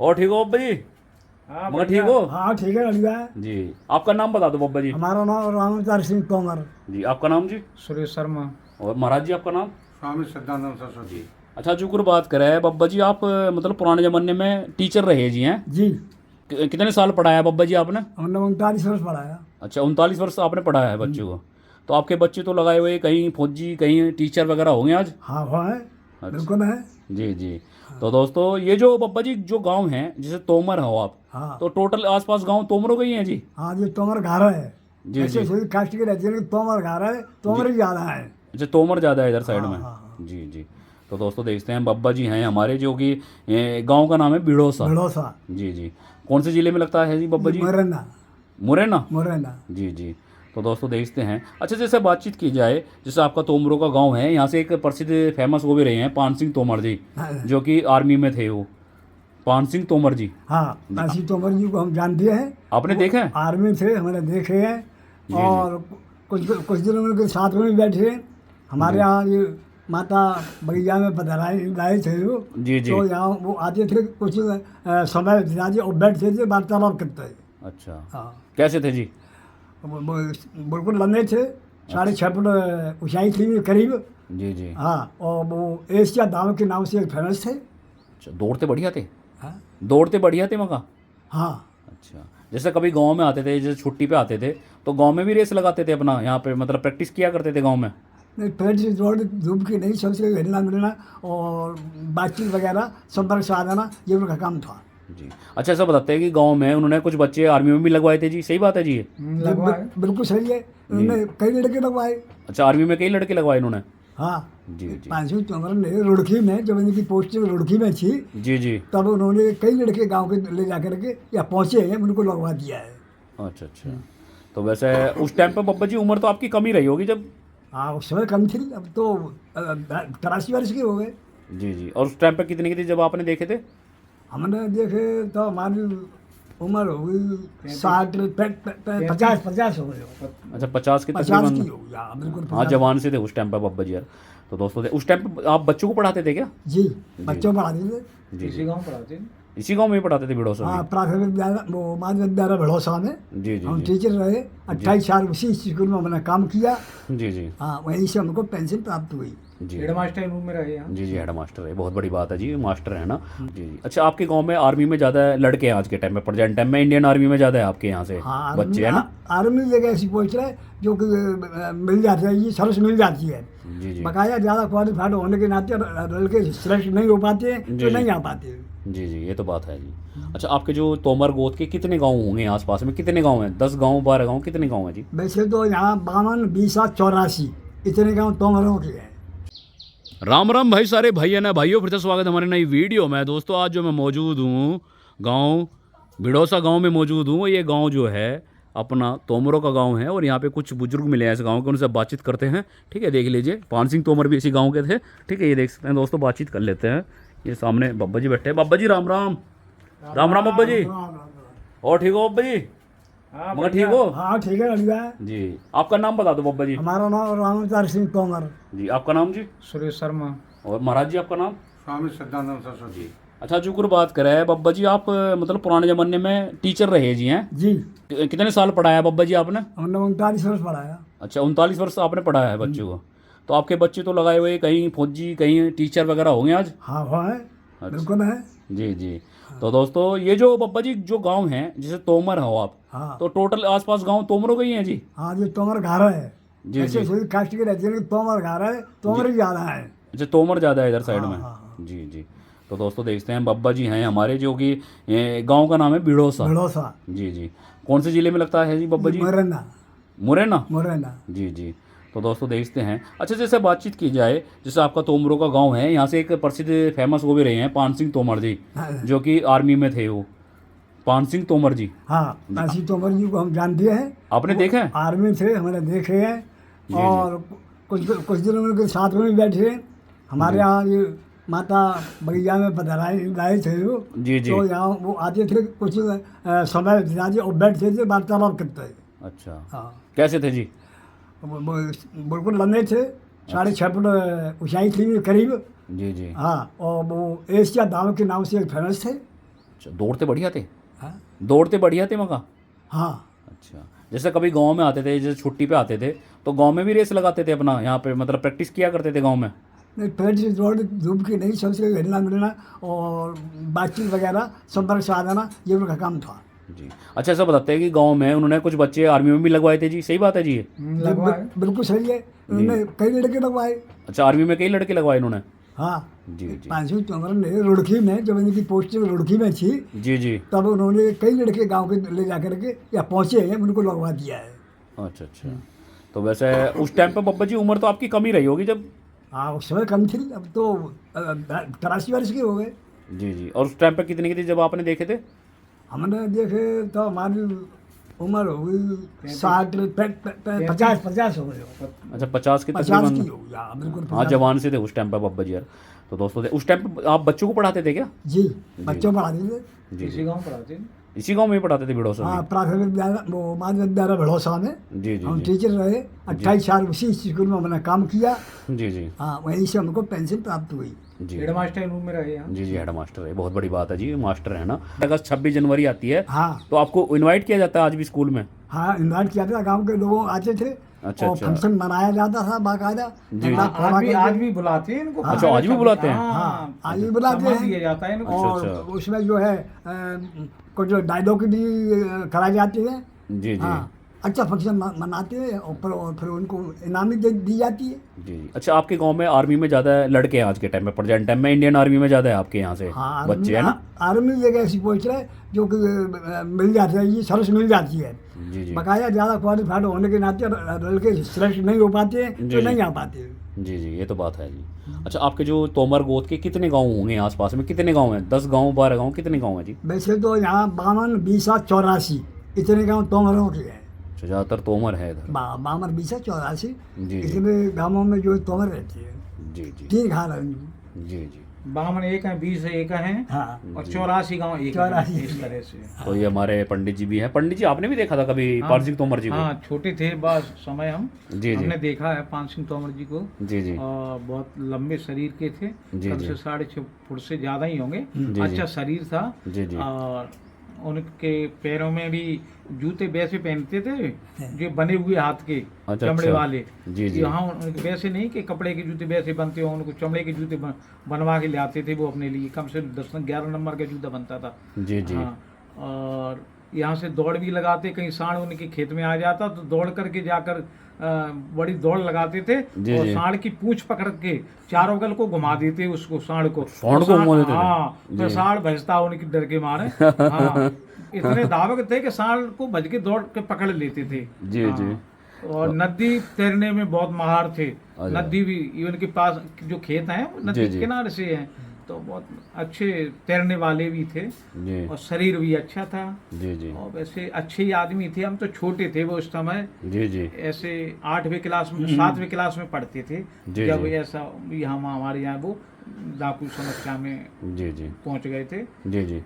और ठीक हो बब्बा जी? हाँ मगर ठीक हो? हाँ ठीक है बढ़िया है। जी। आपका नाम बता दो बब्बा जी। हमारा नाम रामचार सिंह तोमर। जी। आपका नाम जी? सुरेश शर्मा। और महाराज जी आपका नाम? स्वामी सदानंद सरस्वती। जी। अच्छा जो कुछ बात करें बब्बा जी, आप मतलब पुराने ज़माने में टीचर रहे जी हैं? जी कितने साल पढ़ाया बब्बा जी आपने? हमने 39 वर्ष पढ़ाया। अच्छा 39 वर्ष आपने पढ़ाया है बच्चे को। तो आपके बच्चे तो लगाए हुए कहीं फौजी कहीं टीचर वगैरह होंगे आज? हाँ वो है, बिल्कुल है। जी जी। तो दोस्तों ये जो बब्बा जी जो गांव है जैसे तोमर हो आप, हाँ तो टोटल आसपास गांव तोमरों के ही हैं जी? हाँ जो तोमर घर है, जी ऐसे जी। सभी कास्ट के रहते हैं लेकिन तोमर घर है, तोमर ही ज़्यादा है। अच्छा तोमर ज़्यादा है इधर साइड हाँ, में। हाँ, जी जी। तो दोस्तों देखते हैं बब्बा जी हैं हमारे जो कि गांव का नाम है बिड़ोसा। भड़ोसा जी जी। कौन से ज़िले में लगता है जी बब्बा जी? मुरैना। मुरैना। मुरैना जी जी। तो दोस्तों देखते हैं। अच्छा जैसे बातचीत की जाए, जैसे आपका तोमरों का गांव है, यहाँ से एक प्रसिद्ध फेमस वो भी रहे हैं पान सिंह तोमर जी, हाँ, जो कि आर्मी में थे वो। पान सिंह तोमर जी हाँ काशी तोमर जी को हम जानते हैं। आपने वो देखे हैं? आर्मी थे, हमने देखे हैं। जी, जी। और कुछ कुछ दिन उनके साथ में भी बैठे हैं। हमारे यहाँ ये माता बगिया में पधराए लाए थे वो। जी, जी। तो यहाँ वो आते थे कुछ समय बिताते और बैठते थे, वार्तालाप करते थे। अच्छा हाँ कैसे थे जी? बिल्कुल लंबे थे, 6.5 फुट ऊंचाई थी करीब। जी जी। हाँ और वो एशिया दाव के नाम से फेमस थे। अच्छा दौड़ते बढ़िया थे? हाँ दौड़ते बढ़िया थे मका? हाँ अच्छा। जैसे कभी गांव में आते थे, जैसे छुट्टी पे आते थे तो गांव में भी रेस लगाते थे अपना, यहाँ पे मतलब प्रैक्टिस किया करते थे गांव में? नहीं, पेट से जोड़ धूप की नहीं, सबसे हिलना मिलना और बातचीत वगैरह संपर्क से आ जाना, ये उनका काम था। जी। अच्छा ऐसा बताते हैं कि गांव में उन्होंने कुछ बच्चे आर्मी में भी लगवाए थे जी, सही बात है जी ये? ये बिल्कुल सही है, उन्होंने कई लड़के लगवाए। अच्छा आर्मी में कई लड़के लगवाए इन्होंने? हाँ जी जी। पांचवी तोमर ने रुड़की में, जब इनकी पोस्टिंग रुड़की में थी, जी जी। तब उन्होंने कई लड़के गांव के ले जाकर के या पहुंचे हैं, उनको लगवा दिया है। अच्छा अच्छा। तो वैसे उस टाइम पे बब्बा जी उम्र तो आपकी कम ही रही होगी जब? हाँ उस समय कम थी, अब तो 83 वर्ष के हो गए। जी जी। और उस टाइम पे कितने की थी जब आपने देखे थे? हमने देखे तो हमारी उम्र हो गई 50 हो गए। अच्छा 50 की 50 तकरीबन। की हो गई, हाँ बिल्कुल हाँ 50। जवान से थे उस टाइम पे बब्बा जी यार। तो दोस्तों उस टाइम पे आप बच्चों को पढ़ाते थे क्या? जी बच्चों पढ़ाते थे। जी इसी जी। गाँव पढ़ाते हैं। इसी गांव में ही पढ़ाते थे बिड़ोसा हाँ में? प्राथमिक विद्यालय वो माध्य विद्यालय भड़ोसा में जी जी हम जी। टीचर रहे। 28 साल उसी स्कूल में हमने काम किया। जी जी। हाँ वहीं से हमको पेंशन प्राप्त हुई। जी हेड मास्टर रूम में रहे यहाँ। जी जी। हेड मास्टर है, बहुत बड़ी बात है जी, मास्टर है ना। जी जी। अच्छा आपके गांव में आर्मी में ज़्यादा लड़के हैं आज के टाइम में, प्रेजेंट टाइम में इंडियन आर्मी में ज़्यादा है आपके यहाँ से हाँ बच्चे है ना? आर्मी एक ऐसी पोस्ट है जो कि मिल जाती है, ये सर्विस मिल जाती है। जी जी। बकाया ज़्यादा क्वालिफाइड होने के नाते लड़के सिलेक्ट नहीं हो पाते हैं, जी, तो जी। नहीं आ पाते। जी जी ये तो बात है जी। अच्छा आपके जो तोमर गोत के कितने गांव होंगे आसपास में, कितने गांव हैं? 10 गांव 12 गांव कितने गांव हैं जी? वैसे तो यहाँ 52, 20, 84 इतने गाँव तोमरों के हैं। राम राम भाई सारे भाई है ना भाइयों, फिर से स्वागत है हमारे नई वीडियो में। दोस्तों आज जो मैं मौजूद हूँ गांव बिड़ोसा गांव में मौजूद हूँ। ये गांव जो है अपना तोमरों का गांव है और यहाँ पे कुछ बुजुर्ग मिले हैं इस गांव के, उनसे बातचीत करते हैं। ठीक है देख लीजिए, पान सिंह तोमर भी इसी गांव के थे। ठीक है ये देख सकते हैं दोस्तों, बातचीत कर लेते हैं। ये सामने बब्बा जी बैठे हैं। बब्बा जी राम राम। राम राम बब्बा जी। और ठीक हो बब्बा जी? हाँ मगर ठीक हो? हाँ ठीक है बढ़िया है। जी। आपका नाम बता दो बब्बा जी। हमारा नाम रामचार सिंह तोमर। जी। आपका नाम जी? सुरेश शर्मा। और महाराज जी आपका नाम? स्वामी सदानंद सरस्वती। अच्छा जो कुछ बात करें बब्बा जी, आप मतलब पुराने ज़माने में टीचर रहे जी हैं? जी कितने साल पढ़ाया बब्बा जी आपने? हमने 39 वर्ष पढ़ाया। अच्छा 39 वर्ष आपने पढ़ाया है बच्चे को। तो आपके बच्चे तो लगाए हुए कहीं फौजी कहीं टीचर वगैरह होंगे आज? हाँ वो है, बिल्कुल है। जी जी। तो दोस्तों ये जो बब्बा जी जो गांव है जैसे तोमर हो आप, हाँ तो टोटल आसपास गांव तोमरों के ही हैं जी? हाँ जो तोमर घर है, जी, ऐसे जी। सभी कास्ट के रहते हैं लेकिन तोमर घर है, तोमर ही ज़्यादा है। अच्छा तोमर ज़्यादा है इधर साइड हाँ, में। हाँ, जी जी। तो दोस्तों देखते हैं बब्बा जी हैं हमारे जो कि गांव का नाम है बिड़ोसा। भड़ोसा जी जी। कौन से ज़िले में लगता है जी बब्बा जी? मुरैना। मुरैना। मुरैना जी जी। तो दोस्तों देखते हैं। अच्छा जैसे बातचीत की जाए, जैसे आपका तोमरों का गांव है, यहाँ से एक प्रसिद्ध फेमस वो भी रहे हैं पान सिंह तोमर जी, हाँ, जो कि आर्मी में थे वो। पान सिंह तोमर जी हाँ काशी तोमर जी को हम जानते हैं। आपने देखे हैं? आर्मी थे, हमने देखे हैं। जी। और कुछ दिन उनके साथ में भी बैठे हैं। हमारे यहाँ ये माता बगिया में पधराए लाए थे वो। जी जी। तो यहाँ वो आते थे कुछ समय बिताते और बैठते थे, वार्तालाप करते थे। अच्छा हाँ कैसे थे जी? बिल्कुल लंबे थे, 6.5 फुट ऊंचाई थी करीब। जी जी। हाँ और वो एशिया दाव के नाम से फेमस थे। अच्छा, दौड़ते बढ़िया थे? हाँ दौड़ते बढ़िया थे मका? हाँ। अच्छा, जैसे कभी गांव में आते थे, जैसे छुट्टी पे आते थे तो गांव में भी रेस लगाते थे अपना, यहाँ पे मतलब प्रैक्टिस किया करते थे गांव में? नहीं, पेट से दौड़ धूप की नहीं, सबसे हिलना मिलना और बातचीत वगैरह संपर्क से आ जाना, ये उनका काम था। जी। अच्छा, ऐसा बताते हैं कि गांव में उन्होंने कुछ बच्चे आर्मी में भी लगवाए थे जी, सही बात है जी ये? ये लगवा है। बिल्कुल सही है, उन्होंने कई लड़के लगवाए। अच्छा, आर्मी में कई लड़के लगवाए इन्होंने? हाँ, जी जी 500 तोमर ने रुड़की में, जब इनकी पोस्टिंग रुड़की में थी, जी जी। तब उन्होंने कई लड़के गांव के ले जा करके या पहुंचे हैं, उनको लगवा दिया है। अच्छा अच्छा। तो वैसे उस टाइम पे बब्बा जी उम्र तो आपकी कम ही रही होगी जब? हाँ, उस समय कम थी, अब तो 83 वर्ष के हो गए। जी जी। और उस टाइम पे कितने की थी जब आपने देखे थे? हमने देखे तो हमारी उम्र हो गई 50 हो गई, अच्छा, 50 की 50 तकरीबन। की हो गई, हाँ बिल्कुल हाँ, 50। जवान से थे उस टाइम पे बब्बा जी यार। तो दोस्तों उस टाइम पे आप बच्चों को पढ़ाते थे क्या? जी, बच्चों पढ़ाते थे। जी इसी जी। गाँव पढ़ाते हैं। इसी गांव में ही पढ़ाते थे बिड़ौसा हाँ, में? प्राथमिक विद्यालय, वो माध्यमिक विद्यालय भड़ौसा में जी जी हम जी टीचर रहे। 28 साल उसी स्कूल में हमने काम किया। जी जी हाँ, वहीं से हमको पेंशन प्राप्त हुई। जी हेड मास्टर रूम में रहे यहाँ। जी जी। हेड मास्टर है, बहुत बड़ी बात है जी, मास्टर है ना। अगस्त 26 जनवरी आती है हाँ तो आपको इनवाइट किया जाता है आज भी स्कूल में? हाँ, इन्वाइट किया था, गांव के लोग आते थे। अच्छा, और अच्छा। फंक्शन मनाया जाता था बाकायदा। जी, झंडा जी। फहरा करके। आज भी बुलाते हैं इनको। अच्छा, आज भी बुलाते हैं? हाँ, आज भी बुलाते सम्मान दिया हैं। जाता है इनको। और अच्छा। उसमें जो है कुछ डायलॉग भी कराई जाती है। जी जी हाँ, अच्छा फंक्शन मनाते हैं और फिर उनको इनामी दी जाती है। जी जी। अच्छा, आपके गांव में आर्मी में ज़्यादा लड़के हैं आज के टाइम में, प्रेजेंट टाइम में इंडियन आर्मी में ज़्यादा है आपके यहाँ से हाँ, बच्चे, है ना? आर्मी एक ऐसी पोस्ट है जो कि मिल जाती है, ये सर्विस मिल जाती है। जी जी बकाया ज़्यादा क्वालिफाइड होने के नाते लड़के सिलेक्ट नहीं हो पाते हैं, जी, तो जी। नहीं आ पाते। जी जी, ये तो बात है जी। अच्छा, आपके जो तोमर गोद के कितने गांव होंगे आसपास में? कितने गांव हैं? 10 गांव, 12 गांव, कितने गांव हैं जी? वैसे तो यहाँ 52, 20, 84 इतने गाँव तोमरों के हैं। अच्छा, ज़्यादातर तोमर है इधर। 52, 20, 84 जी। इतने गाँवों में जो तोमर रहती है। जी जी 3 घर हैं। जी जी। 52 एक है, 20 एक है हाँ, और 84 गाँव एक है। 84 इस तरह से। तो ये हमारे पंडित जी भी हैं। पंडित जी, आपने भी देखा था कभी पाल सिंह तोमर जी को? हाँ, छोटे थे बस समय हम जी जी हमने देखा है पाल सिंह तोमर जी को। जी जी और बहुत लंबे शरीर के थे, जी, कम जी। से 6.5 फुट से ज़्यादा ही होंगे। जी, अच्छा जी। शरीर था। जी जी और उनके पैरों में भी जूते वैसे पहनते थे जो बने हुए हाथ के, अच्छा, चमड़े अच्छा। वाले। जी जी यहाँ उनके वैसे नहीं कि कपड़े के जूते वैसे बनते हो, उनको चमड़े के जूते बनवा के ले आते थे वो अपने लिए। कम से 10-11 नंबर का जूता बनता था। जी जी हाँ, और यहाँ से दौड़ भी लगाते, कहीं सांड उनके खेत में आ जाता तो दौड़ करके जाकर बड़ी दौड़ लगाते थे। जी, और जी। सांड की पूंछ पकड़ के चारों गल को घुमा देते उसको, सांड को। सांड को घुमा देते थे? हाँ, तो जी। सांड भजता उनकी डर के मारे। हाँ, इतने धावक थे कि सांड को भज के दौड़ के पकड़ लेते थे। जी, हाँ, जी। और नदी तैरने में बहुत माहिर थे। अच्छा। नदी भी इवन के पास जो खेत हैं वो नदी जी, के जी। किनारे से हैं, तो बहुत अच्छे तैरने वाले भी थे। जी और शरीर भी अच्छा था। जी जी और वैसे अच्छे ही आदमी थे। हम तो छोटे थे वो उस समय, जी जी ऐसे 8वीं क्लास में 7वीं क्लास में पढ़ते थे जी, जब जी। ऐसा हम हमारे यहाँ वो डाकू समस्या में जी जी पहुंच गए थे। जी जी।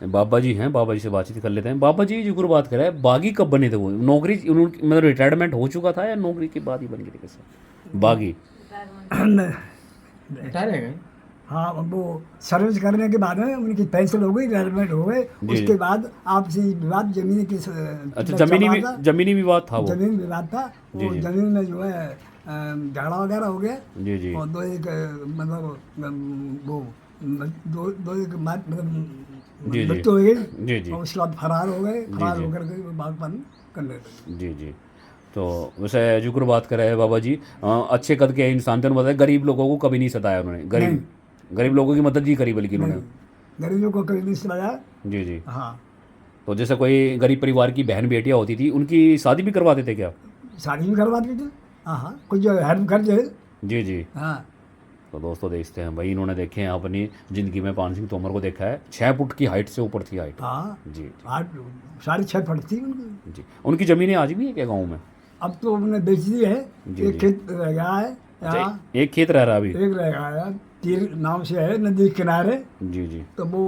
बाबा जी हैं, बाबा जी से बातचीत कर लेते हैं। बाबा जी जिक्र बात करें, बागी कब बने थे वो? नौकरी उन्होंने मतलब रिटायरमेंट हो चुका था या नौकरी के बाद ही बन गए थे कैसे बागी? रिटायर है गए। हाँ, वो सर्विस करने के बाद में उनकी पेंशन हो गई, रिटायरमेंट हो गए। जी। उसके बाद आपसी विवाद जमीन की अच्छा, जमीनी विवाद था वो? जमीन विवाद था। जी, वो जी। जमीन में जो है झगड़ा वगैरह हो गया। जी जी और दो एक मतलब वो दो एक मतलब जी, जी। मृत्यु हो गई। जी जी और उसके बाद फरार हो गए। फरार जी। होकर के वो बागबानी करने लगे। जी जी। तो वैसे जुक्र बात करें बाबा जी, अच्छे कद के इंसान थे। उन्होंने बताया गरीब लोगों को कभी नहीं सताया उन्होंने, गरीब लोगों की मदद ही करी बल्कि उन्होंने। गरीबों को कभी नहीं सुनाया। जी जी। हाँ, तो जैसे कोई गरीब परिवार की बहन बेटियां होती थी, उनकी शादी भी करवाते थे क्या? शादी भी करवाते थे। हाँ हाँ, कुछ जो हेल्प कर दे। जी जी। हाँ, तो दोस्तों देखते हैं भाई, इन्होंने देखे हैं अपनी ज़िंदगी में पाल सिंह तोमर को देखा है। 6 फुट की हाइट से ऊपर थी हाइट। हाँ, जी 6.5 फुट थी उनकी। जी। उनकी ज़मीनें आज भी है क्या गाँव में? अब तो उन्होंने बेच दी है। जी, एक जी। खेत रह गया है अच्छा, यहाँ, एक खेत रह रहा अभी? एक रह गया है, तीर नाम से है, नदी के किनारे। जी जी तो वो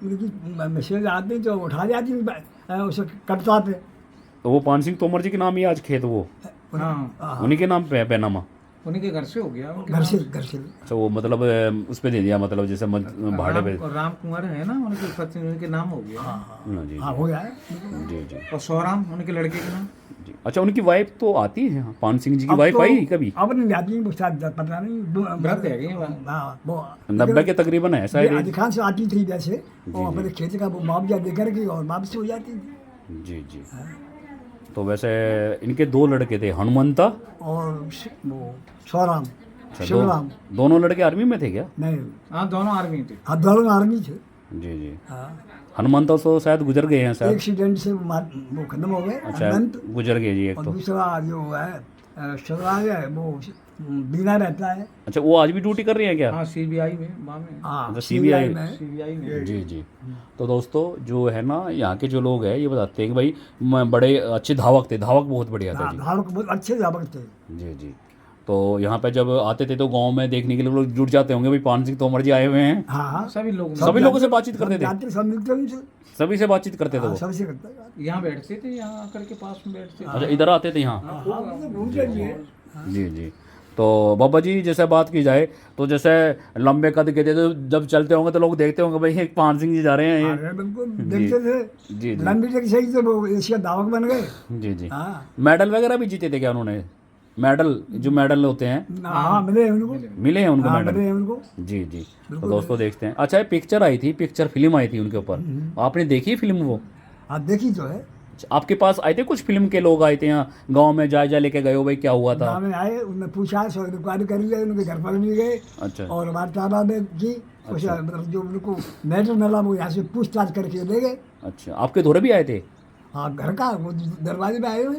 उनकी मैसेज आते जो उठा जाती उसे कटता पे। तो वो पाल सिंह तोमर जी के नाम ही आज खेत वो हाँ, हाँ, उन्हीं के नाम पे है पैनामा? उन्हीं के घर से हो गया उनके घर से नाम। अच्छा वो मतलब उस पे दे दिया, मतलब जैसे भाड़े पे। राम कुंवर है ना उनके पति, उनके नाम हो गया। हाँ जी हाँ हो गया है। जी जी और सौराम उनके लड़के के नाम। जी। अच्छा उनकी वाइफ तो आती है यहाँ, पान सिंह जी की अब वाइफ तो- आई कभी? अब नहीं आती, वो शायद पता नहीं। व्रत है ये बात। हाँ वो 90 के तकरीबन है ये शायद। अधिकांश आती थी जैसे, और अपने खेत का वो मुआवजा देकर के और वापस हो जाती थी। जी जी। तो वैसे इनके 2 लड़के थे, हनुमंता। और वो सौराम, अच्छा, शिवराम। दोनों लड़के आर्मी में थे क्या? नहीं, हाँ दोनों आर्मी थे। हाँ दोनों आर्मी थे। जी जी। हाँ हनुमंता तो शायद गुजर गए हैं शायद। एक्सीडेंट से वो खत्म हो गए। अच्छा अनंत गुजर गए जी एक और तो। दूसरा जो है शिवराज है, वो बीना रहता है। अच्छा वो आज भी ड्यूटी कर रही हैं क्या? हाँ सीबीआई में, वहाँ में हाँ अच्छा, CBI CBI में। सीबीआई में। जी जी। तो दोस्तों जो है ना यहाँ के जो लोग हैं ये बताते हैं कि भाई बड़े अच्छे धावक थे, धावक बहुत बढ़िया था जी। धावक बहुत अच्छे धावक थे। जी जी। तो यहाँ पे जब आते थे तो गांव में देखने के लिए लोग जुट जाते होंगे, भाई पान सिंह तोमर जी आए हुए हैं। हाँ हाँ सभी लोग सभी लोगों से बातचीत करते थे, जाते सब मिलते उनसे। सभी से बातचीत करते थे हाँ, वो। सबसे करता है। यहाँ बैठते थे, यहाँ आकर के पास में बैठते थे। अच्छा इधर आते थे यहाँ। हाँ, मतलब घूम के लिए। जी जी। तो बाबा जी जैसे बात की जाए तो जैसे लंबे कद के थे, तो जब चलते होंगे तो लोग देखते होंगे भाई एक पान सिंह जी जा रहे हैं ये। अरे बिल्कुल देखते थे। जी जी लंबी तक सही थे, वो एशिया धावक बन गए। जी जी। हाँ मेडल वगैरह भी जीते थे क्या उन्होंने? मेडल जो मेडल होते हैं हाँ मिले हैं उनको। मिले हैं उनको हाँ मेडल? मिले हैं उनको। जी जी। तो दोस्तों देखते हैं। अच्छा ये पिक्चर आई थी, पिक्चर फिल्म आई थी उनके ऊपर, आपने देखी फिल्म वो? हाँ देखी तो है। आपके पास आए थे कुछ फिल्म के लोग आए थे यहाँ गांव में, जायजा लेके गए हो भाई क्या हुआ था? गाँव में आए, उन्होंने पूछा, सो इंक्वायरी कर लिया, उनके घर पर भी गए अच्छा और वार्तालाप में की। कुछ मतलब जो उनको मैटर मिला वो यहाँ से पूछताछ करके ले गए। अच्छा आपके धोरे भी आए थे? हाँ घर का वो दरवाजे पे आए हुए।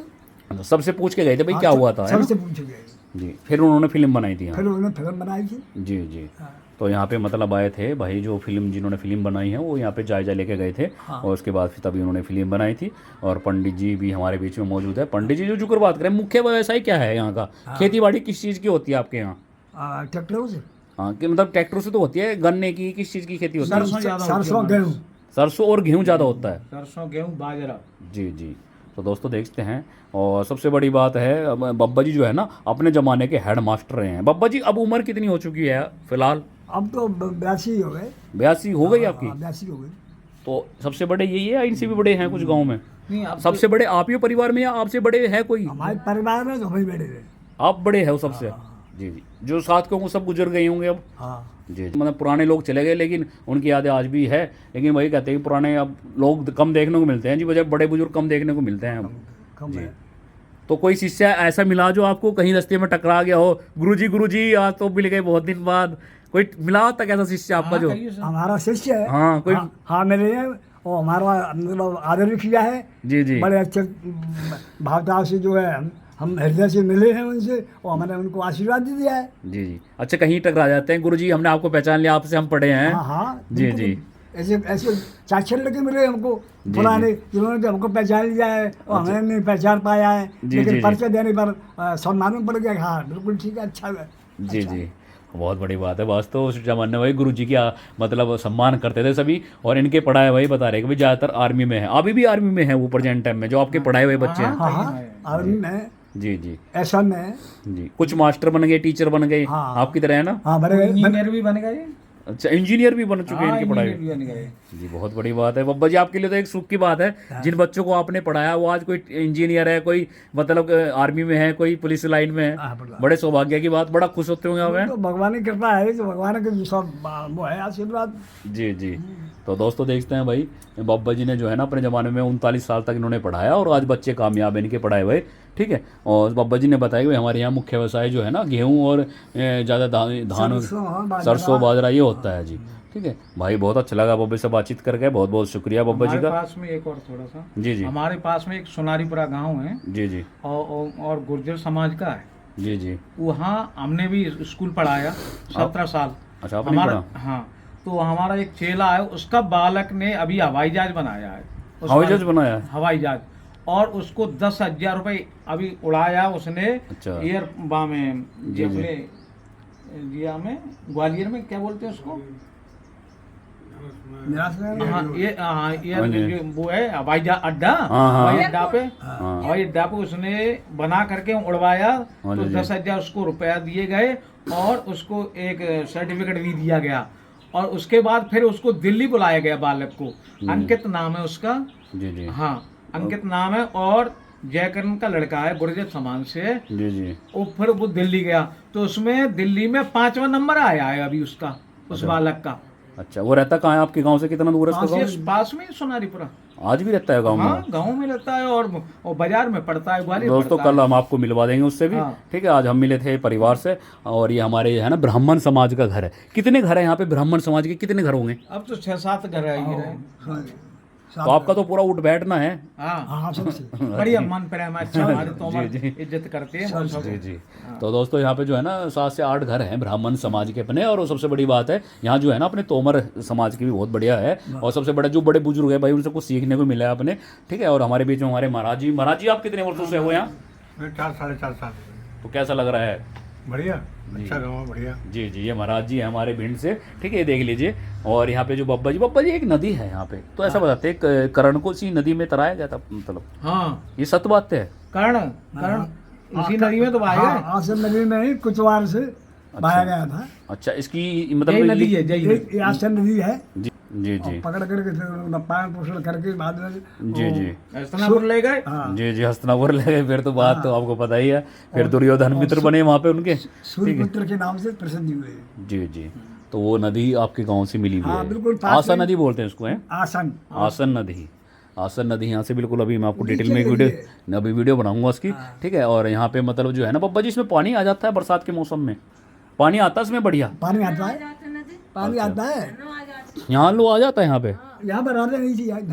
अच्छा, सबसे पूछ के गए थे भाई क्या हुआ था, है ना? सबसे पूछ गए। जी। फिर उन्होंने फिल्म बनाई थी यहाँ। फिर उन्होंने फिल्म बनाई थी। जी जी। हाँ। तो यहाँ पे मतलब आए थे भाई, जो फिल्म जिन्होंने फिल्म बनाई है वो यहाँ पे जायजा लेके गए थे। हाँ। और उसके बाद फिर तभी उन्होंने फिल्म बनाई थी। और पंडित जी भी हमारे बीच में मौजूद है। पंडित जी जो जुकर बात करें, मुख्य व्यवसाय क्या है यहाँ का? खेती बाड़ी किस चीज़ की होती है आपके यहाँ? ट्रैक्टरों से हाँ कि मतलब ट्रैक्टर से तो होती है, गन्ने की किस चीज़ की खेती होती है? सरसों ज्यादा होती है सरसों हमारे। गेहूँ। सरसों और गेहूँ ज़्यादा होता है। सरसों गेहूँ बाजरा। जी जी। तो दोस्तों देखते हैं। और सबसे बड़ी बात है, बब्बा जी जो है ना अपने ज़माने के हेड मास्टर रहे हैं। बब्बा जी अब उम्र कितनी हो चुकी है फिलहाल? अब तो 82 हो गए। 82 हो गई आपकी? 82 हो गई। तो सबसे बड़े यही है, इनसे भी बड़े हैं कुछ गांव में? नहीं अब सबसे बड़े आप ही हो परिवार में या आपसे बड़े है कोई? हमारे परिवार में तो हम ही बैठे थे। आप बड़े हैं वो सबसे? जी जी। जो साथ के होंगे सब गुजर गए होंगे अब? हाँ जी जी। मतलब पुराने लोग चले गए लेकिन उनकी यादें आज भी है। लेकिन वही कहते हैं कि पुराने अब लोग कम देखने को मिलते हैं जी, वजह बड़े बुजुर्ग कम देखने को मिलते हैं अब। कम है। तो कोई शिष्य ऐसा मिला जो आपको कहीं रास्ते में टकरा गया हो, गुरुजी आज तो मिल गए बहुत दिन बाद, कोई मिला तक ऐसा शिष्य आपका जो? कहिए सर। हमारा शिष्य है। हाँ कोई? हाँ मेरे हैं। और हमारा मतलब आदर भी किया है। जी जी। बड़े अच्छे भावताव से जो है हम हृदय से मिले हैं उनसे, और हमने उनको आशीर्वाद भी दिया है। जी जी। अच्छा कहीं टकरा जाते हैं, गुरुजी हमने आपको पहचान लिया, आपसे हम पढ़े हैं। हाँ हाँ जी बिल्कुल। जी। ऐसे ऐसे चाचर लगे मिले हमको पुराने, जिन्होंने तो हमको पहचान लिया है और हमने नहीं पहचान पाया है। जी, लेकिन जी, जी। परिचय देने पर सम्मान में पड़ गया। हाँ बिल्कुल ठीक है, अच्छा है। जी जी। बहुत बड़ी बात है। वास्तव उस जमाने में भाई गुरुजी की मतलब सम्मान करते थे सभी। और इनके पढ़ाए हुए बता रहे कि भाई ज़्यादातर आर्मी में है, अभी भी आर्मी में है वो प्रेजेंट टाइम में जो आपके पढ़ाए हुए बच्चे हैं। हाँ हाँ आर्मी में, जी जी ऐसा में। जी। कुछ मास्टर बन गए, टीचर बन गए, हाँ। आपकी तरह है ना? हाँ बड़े इंजीनियर भी बन गए। अच्छा इंजीनियर भी बन चुके हैं हाँ, इनकी पढ़ाई? इंजीनियर भी बन गए। जी बहुत बड़ी बात है बब्बा जी, आपके लिए तो एक सुख की बात है। जिन बच्चों को आपने पढ़ाया वो आज कोई इंजीनियर है, कोई मतलब आर्मी में है, कोई पुलिस लाइन में है। हाँ, बड़ा। बड़े सौभाग्य की बात, बड़ा खुश होते होंगे आप, हैं? तो भगवान की कृपा है, तो भगवान के सब वो है आशीर्वाद। जी जी। तो दोस्तों देखते हैं भाई, बब्बा जी ने जो है ना अपने ज़माने में 39 साल तक इन्होंने पढ़ाया और आज बच्चे कामयाब हैं इनके पढ़ाए हुए। ठीक है। और बब्बा जी ने बताया कि हमारे यहाँ मुख्य व्यवसाय जो है ना गेहूँ और ज़्यादा धान, सरसों बाजरा ये होता है जी। ठीक है भाई, बहुत अच्छा लगा बब्बा से बातचीत करके, बहुत बहुत शुक्रिया बब्बा जी हमारे का। पास में एक और थोड़ा सा, जी जी हमारे पास में एक सोनारीपुरा गांव है जी जी और गुर्जर समाज का है। जी जी। वहाँ हमने भी स्कूल पढ़ाया 17 साल। अच्छा आपने हमारा पढ़ा? हाँ, तो हमारा एक चेला है, उसका बालक ने अभी हवाई जहाज बनाया है। हवाई जहाज बनाया है? हवाई जहाज, और उसको 10,000 रुपये अभी उड़ाया उसने। अच्छा। एयर बा में जी, जी। अपने जिया में, ग्वालियर में क्या बोलते हैं उसको, निराश हाँ ये हाँ जी। ये वो है हवाई अड्डा, हाँ, हाँ। हवाई अड्डा पे हाँ। हवाई अड्डा पे उसने बना करके उड़वाया, हाँ तो जी। 10,000 उसको रुपया दिए गए और उसको एक सर्टिफिकेट भी दिया गया। और उसके बाद फिर उसको दिल्ली बुलाया गया बालक को, अंकित नाम है उसका। जी जी हाँ अंकित नाम है और जयकरण का लड़का है, गुर्जर समाज से है। जी जी। वो फिर वो दिल्ली गया तो उसमें दिल्ली में 5वां नंबर आया है अभी उसका, उस बालक का। अच्छा, वो रहता कहाँ है आपके गांव से, कितना दूर है उसका गांव? पास में ही सोनारीपुरा। आज भी रहता है गांव में? हाँ गांव में रहता है और बाजार में पड़ता है, ग्वालियर दोस्तों पड़ता कल हम आपको मिलवा देंगे उससे भी। हाँ। ठीक है, आज हम मिले थे परिवार से और ये हमारे है ना ब्राह्मण समाज का घर है। कितने घर है यहाँ पे ब्राह्मण समाज के, कितने घर होंगे? है। अब तो 6-7 घर है ही रहे। तो आपका तो पूरा उठ बैठना है। हाँ हाँ सबसे बढ़िया मन प्रेम है, अच्छा हमारे तोमर जी, जी। इज्जत करते हैं वो सब। जी जी। तो दोस्तों यहाँ पे जो है ना 7 से 8 घर हैं ब्राह्मण समाज के अपने, और वो सबसे बड़ी बात है यहाँ जो है ना अपने तोमर समाज की भी बहुत बढ़िया है। और सबसे बड़ा जो बड़े बुजुर्ग है भाई, उनसे कुछ सीखने को मिला है अपने। ठीक है, और हमारे बीच में हमारे महाराज जी आप कितने वर्षों से हो यहाँ? मैं 4-4.5 साल। तो कैसा लग रहा है? बढ़िया, अच्छा गाँव, बढ़िया। जी जी, ये महाराज जी है हमारे भिंड से। ठीक है, ये देख लीजिए। और यहाँ पे जो बब्बा जी एक नदी है यहाँ पे, तो ऐसा बताते हैं कर्ण को इसी नदी में तराया गया था, मतलब हाँ ये सत्य बात है? कर्ण इसी नदी में तो बहाया है। आसन नदी में ही कुचवार से बहाया गया था। अच्छा, इसकी जय मतलब नदी है, जय नदी। एक आसन नदी है, जी जी जी पकड़ करके फिर पालन पोषण करके बाद में जी जी हस्तनापुर ले गए। हाँ जी जी, हस्तनापुर ले गए। फिर तो बात तो आपको पता ही है, फिर दुर्योधन मित्र बने वहाँ पे उनके। सूर्यपुत्र के नाम से प्रसिद्ध हुए। जी जी, तो वो नदी आपके गांव से मिली हुई हाँ, है। बिल्कुल पास आसन में। नदी बोलते हैं उसको, है आसन आसन नदी। आसन नदी यहाँ से बिल्कुल, अभी मैं आपको डिटेल में एक वीडियो बनाऊंगा उसकी। ठीक है, और यहाँ पे मतलब जो है ना बब्बा जी, इसमें पानी आ जाता है बरसात के मौसम में? पानी आता है इसमें बढ़िया? पानी आता है, पानी आता है। यहाँ लो आ जाता है यहाँ पे? यहाँ पर आते नहीं थी यहाँ।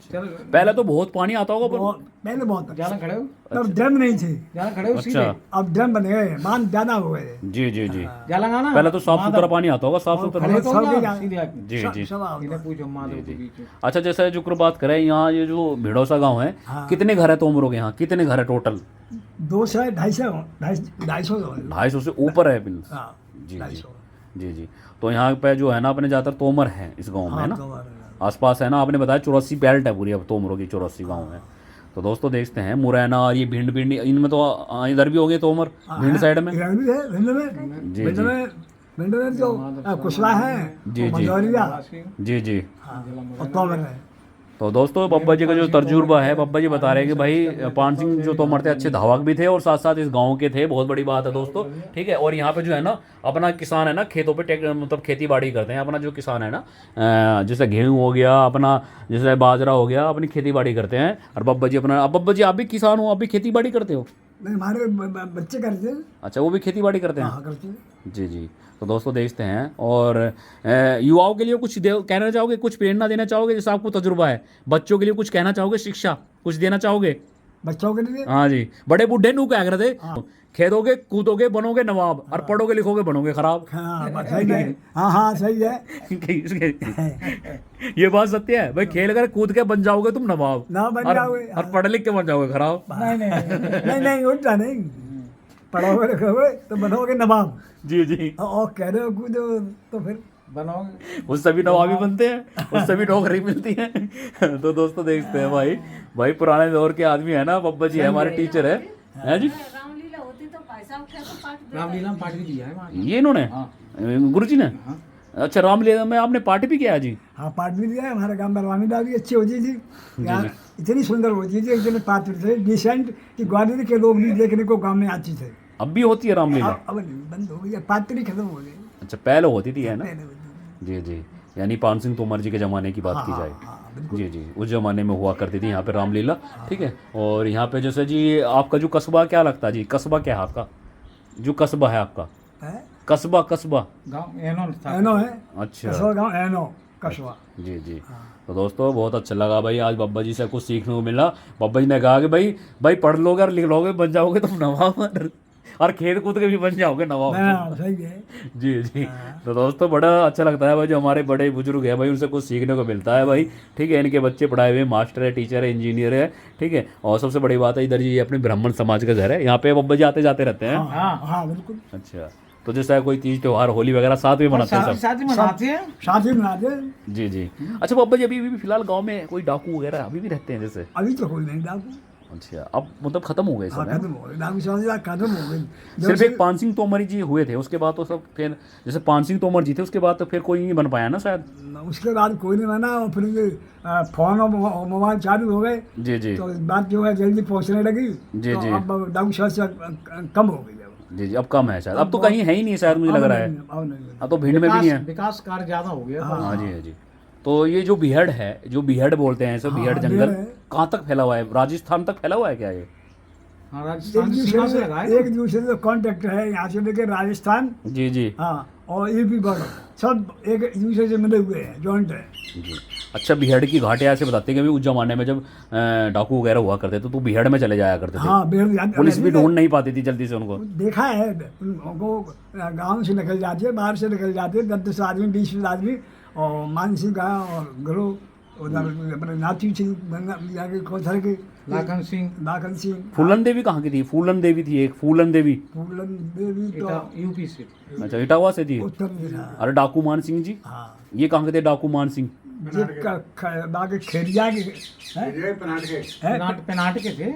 चलो पहले तो बहुत पानी आता होगा पर। पहले बहुत जाना खड़े हो, तब ड्रम नहीं थे, जाना खड़े हो सीधे। अच्छा, अब ड्रम बन गए, मान ज्यादा हो गए। जी जी जी। जाला गाना पहले तो साफ सुथरा पानी आता होगा, साफ सुथरा। खड़े तो सब ना, के सीधे आके जी जी। सब आओ। सीधे पूछो माधव के बीच में। अच्छा, जैसे जो बात करें यहाँ, ये जो भिड़ौसा गांव है, कितने घर है तोमरों के यहाँ, कितने घर है टोटल? 200 250 250 से ऊपर है बिल। हाँ जी जी जी जी। तो यहाँ पे जो है ना अपने ज़्यादातर तोमर हैं इस गांव में, है ना? आसपास है ना, आपने बताया 84 बेल्ट है पूरी, अब तोमरों की 84 गांव है। तो दोस्तों देखते हैं मुरैना और ये भिंड इनमें तो इधर भी हो गए तोमर, भिंड साइड में। भिंड जी जी में जो कुशवा है, जी, जी। मझौलिया जी जी। और तोमर है। तो दोस्तों बब्बा जी का जो तजुर्बा है, बब्बा जी बता रहे हैं कि भाई पान सिंह जो तोमर थे अच्छे धावक भी थे और साथ साथ इस गांव के थे, बहुत बड़ी बात है दोस्तों। ठीक है, और यहाँ पे जो है ना अपना किसान है ना, खेतों पे मतलब खेती बाड़ी करते हैं। अपना जो किसान है ना, जैसे गेहूँ हो गया अपना, जैसे बाजरा हो गया, अपनी खेती बाड़ी करते हैं। और बब्बा जी अपना, अब बब्बा जी आप भी किसान हो, आप भी खेती बाड़ी करते हो? नहीं, हमारे बच्चे करते हैं। अच्छा, वो भी खेती बाड़ी करते हैं? हाँ करते हैं। जी जी। तो दोस्तों देखते हैं, और युवाओं के लिए कुछ कहना चाहोगे, कुछ प्रेरणा देना चाहोगे, जैसे आपको तजुर्बा है? बच्चों के लिए कुछ कहना चाहोगे, शिक्षा कुछ देना चाहोगे? बच्चों के लिए हाँ जी, बड़े बूढ़े नू कह रहे थे, खेदोगे कूदोगे बनोगे नवाब, और पढ़ोगे लिखोगे बनोगे खराब। हाँ सही है। हाँ हाँ सही है। ये बात सत्य है भाई, खेल कर कूद के बन जाओगे तुम नवाब, ना बन जाओगे। और पढ़ लिख के बन जाओगे खराब। नहीं उल्टा नहीं, पढ़ोगे लिखोगे तो बनोगे नवाब, जी जी। और कह रहे हो कूदो तो फिर बनाओगे। उससे भी नवाबी बनते हैं, उससे भी नौकरी मिलती है। तो दोस्तों देखते हैं भाई पुराने दौर के आदमी है ना, बब्बा जी है हमारे टीचर है जी। रामलीला होती तो पैसा उठा तो पाठ रामलीला में पाठ भी दिया है वहाँ। ये इन्होंने गुरु जी ने? अच्छा, रामलीला में आपने पार्टी भी किया जी? हाँ पाठ भी दिया है। हमारे गाँव में रामलीला भी अच्छी होती थी यार, इतनी सुंदर होती थी, इतने पात्र थे डिसेंट कि ग्वालियर के लोग भी देखने को गाँव में आती थे। अब भी होती है रामलीला? अब नहीं, बंद हो गई, पात्र खत्म हो गई। अच्छा, पहले होती थी, है ना? पहले होती थी। जी जी, यानी पान सिंह तोमर जी के ज़माने की बात की जाए। हाँ बिल्कुल। जी जी, उस ज़माने में हुआ करती थी यहाँ पे रामलीला। ठीक है, और यहाँ पे जैसे जी आपका जो कस्बा क्या लगता है जी, कस्बा क्या है आपका, जो कस्बा है आपका? है? कस्बा गाँव एनो था। एनो है। अच्छा। कसवा गाँव एनो कसवा। जी जी। तो दोस्तों बहुत अच्छा लगा भाई, आज बब्बा जी से कुछ सीखने को मिला। बब्बा जी ने कहा कि भाई पढ़ लोगे और लिख लोगे बन जाओगे तुम नवाब, और खेल कूद के भी बन जाओगे नवाब। हाँ सही है। जी जी। तो दोस्तों बड़ा अच्छा लगता है भाई, जो हमारे बड़े बुजुर्ग हैं भाई, उनसे कुछ सीखने को मिलता है भाई। ठीक है, इनके बच्चे पढ़ाए हुए मास्टर है, टीचर है, इंजीनियर है। ठीक है, और सबसे बड़ी बात है इधर जी अपने ब्राह्मण समाज का घर है, यहाँ पे बब्बा जी आते जाते रहते हैं। हाँ हाँ बिल्कुल। अच्छा, तो जैसा कोई तीज त्योहार होली वगैरह साथ में मनाते हैं साथ सब। साथ ही मनाते हैं। शादी मनाते हैं। जी जी। अच्छा बाबा जी अभी फिलहाल गांव में कोई डाकू वगैरह अभी भी रहते हैं जैसे? अभी तो कोई नहीं डाकू। अच्छा अब मतलब खत्म हो गए हाँ सब हैं? खत्म हो गए, डाकू समझ खत्म हो गई। जब सिर्फ से- एक पान सिंह तोमर जी हुए थे, उसके बाद तो सब फिर जैसे पान सिंह तोमर जी थे उसके बाद तो फिर कोई नहीं बन पाया ना शायद। उसके बाद कोई नहीं बना, और फिर ये फोन और मोबाइल चालू हो गए जी जी तो बात जो है जल्दी पहुंचने लगी। जी, तो जी। अब डाकू शहर से कम हो गई अब। जी जी। अब कम है शायद, अब तो कहीं है ही नहीं शायद मुझे लग रहा है। अब नहीं। अब तो भिंड में भी नहीं है। विकास कार्य ज्यादा हो गया। हाँ जी हाँ जी। तो ये जो बिहड़ है, जो बिहड़ बोलते हैं, सब बिहड़ हाँ, जंगल बिहड़ है। कहाँ तक फैला हुआ है? राजस्थान तक फैला हुआ है क्या ये? हाँ, एक राजस्थान की सीमा से लगा है। एक दूसरे से कॉन्टेक्ट है, यहाँ से लेके राजस्थान, जी जी हाँ, और यूपी बॉर्डर सब एक दूसरे से मिले हुए हैं, जॉइंट है। जी। अच्छा बिहड़ की घाट ऐसे बताते हैं कि अभी उस जमाने में जब डाकू वगैरह हुआ करते थे तो बिहड़ में चले जाया करते थे। हाँ बेहद पुलिस भी ढूंढ नहीं पाती थी जल्दी से उनको। देखा है उनको, गांव से निकल जाते हैं, बाहर से निकल जाते हैं, 10-10 आदमी 20-20 आदमी, और मानसी का और घरो उधर अपने नाथी सिंह जाके कोथर के लाखन सिंह लाखन सिंह, फूलन देवी कहाँ की थी? फूलन देवी थी एक, फूलन देवी। फूलन देवी तो यूपी से। अच्छा इटावा से थी। उत्तर में था। अरे डाकू मान सिंह जी, हाँ ये कहाँ के थे डाकू मान सिंह? ये बाकी खेरिया के हैं? ये पनाट के हैं? पेनाट के थे।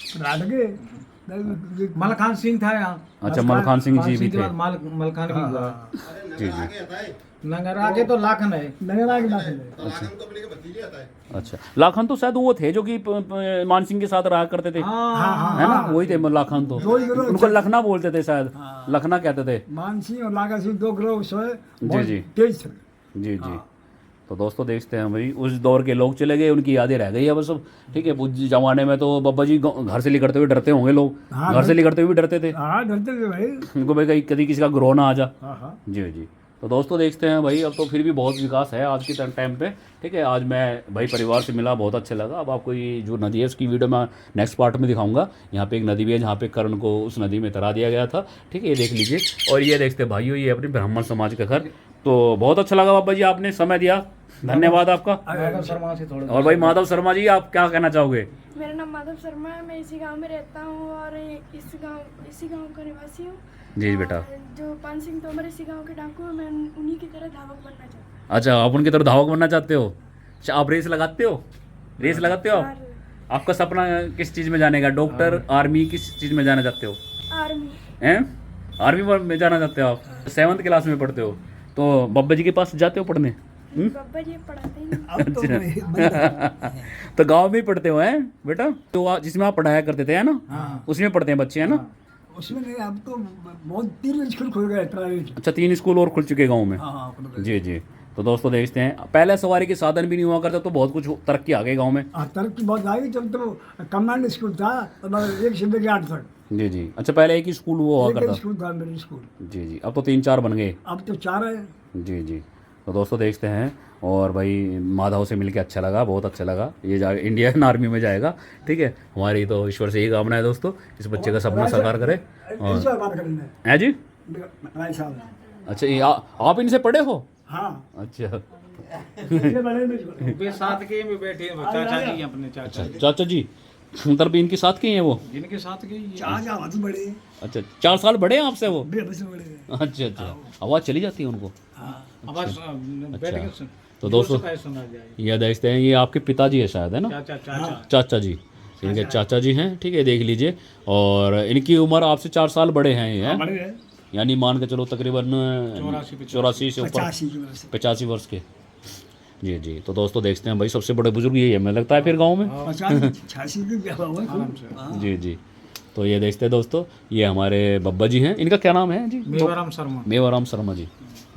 कर्नाटक के मलखान सिंह था यहाँ। अच्छा मलखान सिंह जी भी के थे। बाद मलखान भी हुआ। जी जी। नगर आगे तो लाखन है। नगरा के नाते हैं। अच्छा लाखन तो शायद वो थे जो कि मान सिंह के साथ रहा करते थे, हाँ है ना? वही थे लाखन तो। दो ही ग्रोह उनको लखना बोलते थे शायद, लखना कहते थे। मान सिंह और लागा सिंह 2 ग्रोह सोए, जी, बहुत जी। तेज थे। जी जी। तो दोस्तों देखते हैं भाई उस दौर के लोग चले गए, उनकी यादें रह गई है बस अब। ठीक है, उस जमाने में तो बाबा जी घर से निकलते हुए डरते होंगे लोग, हाँ, घर से निकलते हुए भी डरते थे हाँ डरते थे भाई। उनको भाई कहीं कभी किसी का ग्रोह ना आ जा। हाँ हाँ जी जी। तो दोस्तों देखते हैं भाई, अब तो फिर भी बहुत विकास है आज के टाइम पे। ठीक है, आज मैं भाई परिवार से मिला, बहुत अच्छा लगा। अब आपको ये जो नदी है उसकी वीडियो मैं नेक्स्ट पार्ट में दिखाऊंगा। यहाँ पे एक नदी भी है जहाँ पे कर्ण को उस नदी में तरा दिया गया था। ठीक है, ये देख लीजिए। और ये देखते भाइयों, ये अपने ब्राह्मण समाज का घर। तो बहुत अच्छा लगा बाबा जी, आपने समय दिया, धन्यवाद आपका। माधव शर्मा से थोड़ा। और भाई माधव शर्मा जी, आप क्या कहना चाहोगे? मेरा नाम माधव शर्मा है, मैं इसी गांव में रहता हूँ और इसी गांव का निवासी हूँ। जी बेटा। और जो पान सिंह तोमर इसी गांव के डाकू हैं, मैं उन्हीं की तरह धावक बनना चाहता हूँ। अच्छा, आप उनकी तरह धावक बनना चाहते हो? अच्छा, आप रेस लगाते हो? रेस लगाते हो आप? और आपका सपना किस चीज़ में जाने का? डॉक्टर, आर्मी, किस चीज़ में जाना चाहते हो? आर्मी। हैं? आर्मी में जाना चाहते हो आप? 7th क्लास में पढ़ते हो तो बाबा जी के पास जाते हो पढ़ने? बाबा जी पढ़ाते ही नहीं। अब तो भाई तो गांव में ही पढ़ते हो हैं बेटा? तो जिसमें आप पढ़ाया करते थे, है ना? उसमें पढ़ते हैं बच्चे, है ना? उसमें नहीं, अब तो बहुत 3 स्कूल खुल गए प्राइवेट। अच्छा, 3 स्कूल और खुल चुके गाँव में। हाँ हाँ खुल गए। जी जी। तो दोस्तों देखते हैं, पहले सवारी के साधन भी नहीं हुआ करता तो बहुत कुछ तरक्की आ गई गाँव में। हाँ तरक्की बहुत आई, जब तो कमांड स्कूल था तो 1 से लेकर 8 तक जी जी। अच्छा, पहले एक ही स्कूल वो हुआ एक करता? स्कूल था मेरे स्कूल। जी जी। अब तो 3-4 बन गए। अब तो 4 है। जी जी। तो दोस्तों देखते हैं। और भाई माधव से मिलके अच्छा लगा, बहुत अच्छा लगा। ये इंडियन आर्मी में जाएगा। ठीक है, हमारी तो ईश्वर से यही कामना है दोस्तों, इस बच्चे का सपना साकार करे। इस बार बात करेंगे है जी? भाई साहब। अच्छा, ये आप इनसे पढ़े हो? हाँ अच्छा। इतने बड़े में वे साथ के में बैठे हैं, चाचा जी अपने चाचा जी। चाचा जी मतलब भी इनके साथ के ही हैं वो? जिनके साथ के ये- 4 आवाज बड़े हैं, अच्छा, 4 साल बड़े हैं आपसे वो? बेबस बड़े हैं। अच्छा अच्छा। आवाज़ चली जाती है उनको? अब बस बैठ के सुन। तो दोस्तों कैसे सुना जाए? ये देखते हैं, ये आपके पिताजी है शायद, है ना? चाचा चाचा चाचा जी, इनके चाचा जी हैं। ठीक है, देख लीजिए। और इनकी उम्र आपसे 4 साल बड़े हैं ये, हैं? बड़े हैं यानी मान के चलो तकरीबन 84 से ऊपर 85 की वजह से। 85 वर्ष के। जी जी। तो दोस्तों देखते हैं भाई, सबसे बड़े बुजुर्ग यही है मुझे लगता है फिर गांव में। 85 की क्या हुआ है? जी जी। तो ये देखते हैं दोस्तों, ये हमारे बब्बा जी हैं। इनका क्या नाम है जी? मेवाराम शर्मा। मेवाराम शर्मा जी।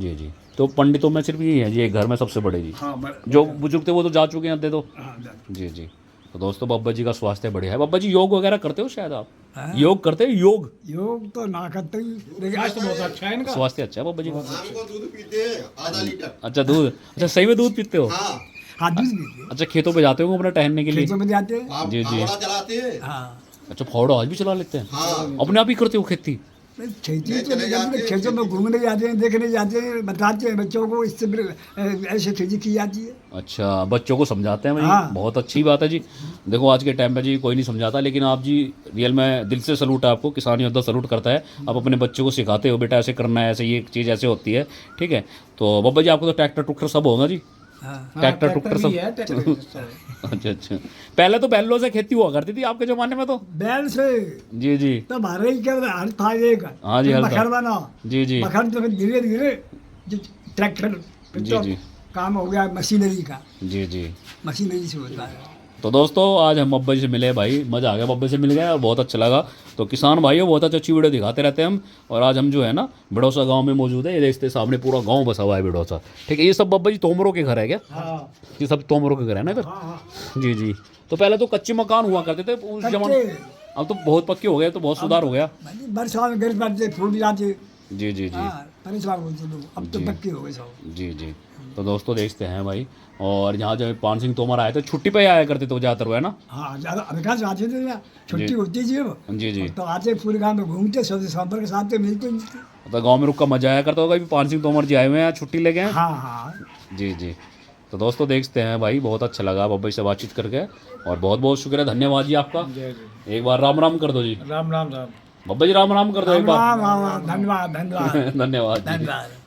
जी जी। तो पंडितों में सिर्फ यही है जी, एक घर में सबसे बड़े जी। हाँ बड़े। जो बुजुर्ग थे वो तो जा चुके हैं, दे दो। हाँ जी जी। तो दोस्तों बब्बा जी का स्वास्थ्य बढ़िया है। बब्बा जी योग वगैरह करते हो शायद आप? हाँ। योग करते हो? योग योग तो ना करते ही, लेकिन आज तो बहुत अच्छा है इनका। स्वास्थ्य अच्छा है बब्बा जी का? शाम को दूध पीते हैं आधा लीटर। अच्छा दूध, अच्छा सही में दूध पीते हो? हाँ, हाथ दूध पीते अच्छा, खेतों पे जाते हो अपना टहलने के लिए? खेतों में जाते हैं। आप जी, जी। फावड़ा चलाते हैं। हाँ अच्छा, फावड़ा आज भी चला लेते हैं? हाँ, अपने आप ही करते हो खेती? खेती नहीं, तो चले नहीं जाते करते, हैं, खेतों में घूमने जाते हैं, देखने जाते हैं, बताते हैं बच्चों को, इससे फिर ऐसे खेती की जाती है। अच्छा, बच्चों को समझाते हैं भाई, हाँ। बहुत अच्छी बात है जी। देखो आज के टाइम पे जी कोई नहीं समझाता, लेकिन आप जी रियल में दिल से सलूट है आपको, किसान योद्धा सलूट करता है। आप अपने बच्चों को सिखाते हो बेटा ऐसे करना है, ऐसे ये चीज़ ऐसे होती है, ठीक है। तो बाबा जी आपको तो ट्रैक्टर टुक्टर सब होगा जी, हाँ, ट्रैक्टर टुक्टर भी सब। है, ट्रैक्टर सब। अच्छा अच्छा, पहले तो बैलों से खेती हुआ करती थी आपके ज़माने में तो। बैल से जी जी तो हमारे ही क्या हल था एक, हाँ जी, फिर हल था। मखर बना, जी जी मखर तो फिर धीरे धीरे जो ट्रैक्टर, फिर जी तो जी काम हो गया मशीनरी का, जी जी। मशीनरी से होता है। तो दोस्तों आज हम बब्बे से मिले भाई, मज़ा आ गया, बब्बे से मिल गया और बहुत अच्छा लगा। तो किसान भाइयों बहुत अच्छी वीडियो दिखाते रहते हैं हम, और आज हम जो है ना बिड़ौसा गांव में मौजूद है। ये देखते सामने पूरा गांव बसा हुआ है बिड़ौसा, ठीक है। ये सब बब्बा जी तोमरों के घर है क्या? हाँ ये सब तोमरों के घर है ना इधर? हाँ हाँ, जी जी। तो पहले तो कच्चे मकान हुआ करते थे उस जमाने, कच्चे। अब तो बहुत पक्के हो गए, तो बहुत सुधार हो गया। बरसात में गिर पड़ते, फूट जाते, जी जी जी हाँ, परेशान होते लोग, अब तो जी। पक्के हो गए सब। जी जी। तो दोस्तों देखते हैं भाई, और यहाँ जब पान सिंह तोमर आए थे छुट्टी पे आया करते थे ज़्यादातर, है ना? हाँ, ज़्यादा अधिकांश आते थे ना, छुट्टी जी। होती थी अब, जी जी। तो आते पूरे गाँव में घूमते, सब संपर्क के साथ मिलते मिलते। तो गांव में रुक का मजा आया करता होगा, भी पान सिंह तोमर जी आए हुए हैं छुट्टी लेके हैं। हाँ हाँ, जी जी। तो दोस्तों देखते हैं भाई, बहुत अच्छा लगा बब्बा से बातचीत करके, और बहुत बहुत शुक्रिया, धन्यवाद जी आपका। जय जय। एक बार राम राम कर दो जी, राम राम राम। बब्बा जी राम राम कर दो एक बार। राम राम राम, धन्यवाद धन्यवाद धन्यवाद जी। धन्यवाद।